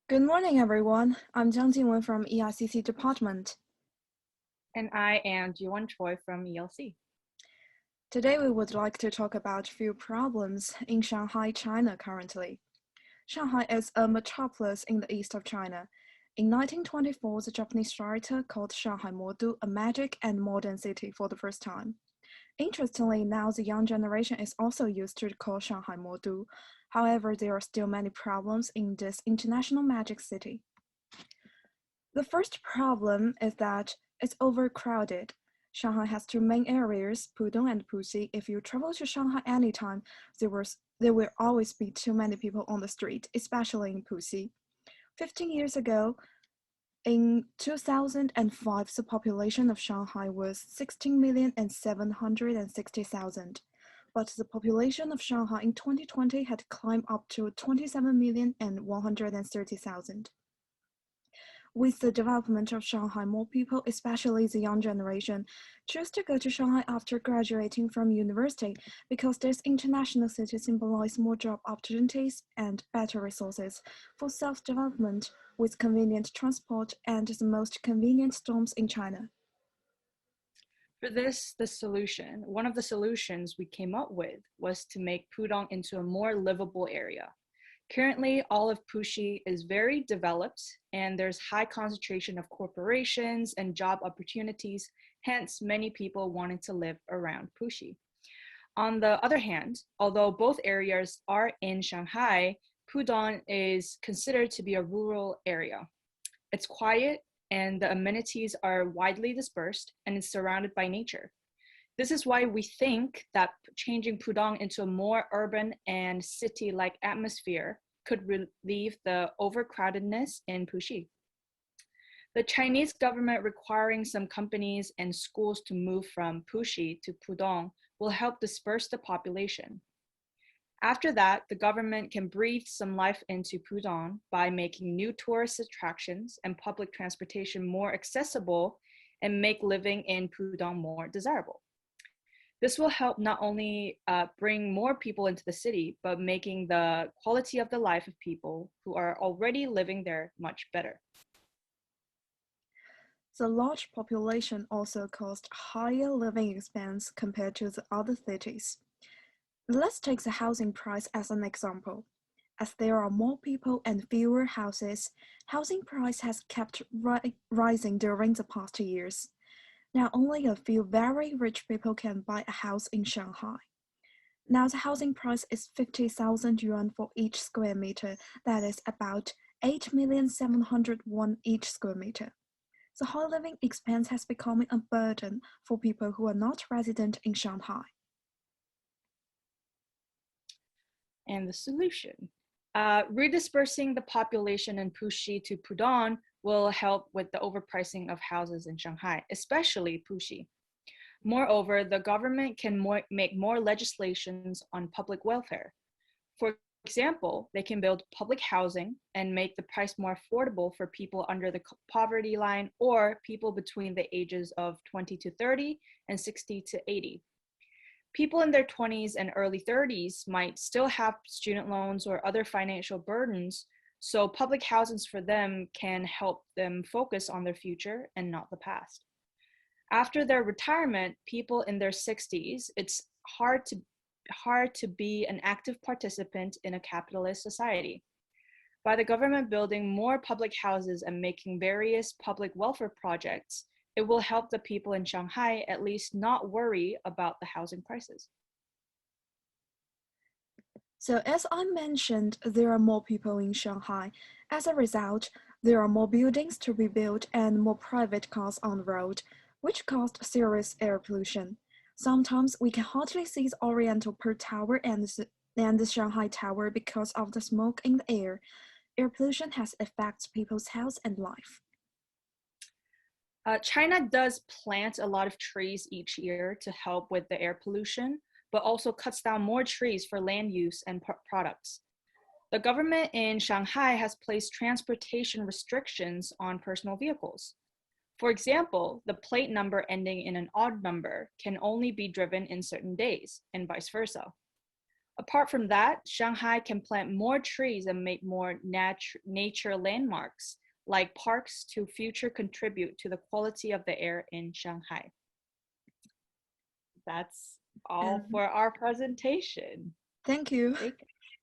Good morning, everyone. I'm Jiang Jingwen from EICC department. And I am Jiwon Choi from ELC. Today, we would like to talk about few problems in Shanghai, China currently. Shanghai is a metropolis in the east of China. In 1924, the Japanese writer called Shanghai Modu a magic and modern city for the first time. Interestingly, now the young generation is also used to call Shanghai Modu. However, there are still many problems in this international magic city. The first problem is that it's overcrowded. Shanghai has two main areas, Pudong and Puxi. If you travel to Shanghai anytime, there will always be too many people on the street, especially in Puxi. 15 years ago, in 2005, the population of Shanghai was 16,760,000. But the population of Shanghai in 2020 had climbed up to 27,130,000. With the development of Shanghai, more people, especially the young generation, choose to go to Shanghai after graduating from university because this international city symbolizes more job opportunities and better resources for self-development with convenient transport and the most convenient dorms in China. For this, one of the solutions we came up with was to make Pudong into a more livable area. Currently, all of Puxi is very developed and there's high concentration of corporations and job opportunities, hence many people wanting to live around Puxi. On the other hand, although both areas are in Shanghai, Pudong is considered to be a rural area. It's quiet and the amenities are widely dispersed and it's surrounded by nature. This is why we think that changing Pudong into a more urban and city-like atmosphere could relieve the overcrowdedness in Puxi. The Chinese government requiring some companies and schools to move from Puxi to Pudong will help disperse the population. After that, the government can breathe some life into Pudong by making new tourist attractions and public transportation more accessible and make living in Pudong more desirable. This will help not only bring more people into the city, but making the quality of the life of people who are already living there much better. The large population also caused higher living expense compared to the other cities. Let's take the housing price as an example. As there are more people and fewer houses, housing price has kept rising during the past years. Now only a few very rich people can buy a house in Shanghai. Now the housing price is 50,000 yuan for each square meter, that is about 8,700,000 won each square meter. The high living expense has become a burden for people who are not resident in Shanghai. And the solution. Redispersing the population in Puxi to Pudong will help with the overpricing of houses in Shanghai, especially Puxi. Moreover, the government can make more legislations on public welfare. For example, they can build public housing and make the price more affordable for people under the poverty line or people between the ages of 20 to 30 and 60 to 80. People in their 20s and early 30s might still have student loans or other financial burdens, so public housings for them can help them focus on their future and not the past. After their retirement, people in their 60s, it's hard to be an active participant in a capitalist society. By the government building more public houses and making various public welfare projects, it will help the people in Shanghai at least not worry about the housing prices. So as I mentioned, there are more people in Shanghai. As a result, there are more buildings to be built and more private cars on the road, which caused serious air pollution. Sometimes we can hardly see the Oriental Pearl Tower and the Shanghai Tower because of the smoke in the air. Air pollution has affected people's health and life. China does plant a lot of trees each year to help with the air pollution, but also cuts down more trees for land use and products. The government in Shanghai has placed transportation restrictions on personal vehicles. For example, the plate number ending in an odd number can only be driven in certain days, and vice versa. Apart from that, Shanghai can plant more trees and make more nature landmarks like parks to future contribute to the quality of the air in Shanghai. That's all And for our presentation. thank you. Thank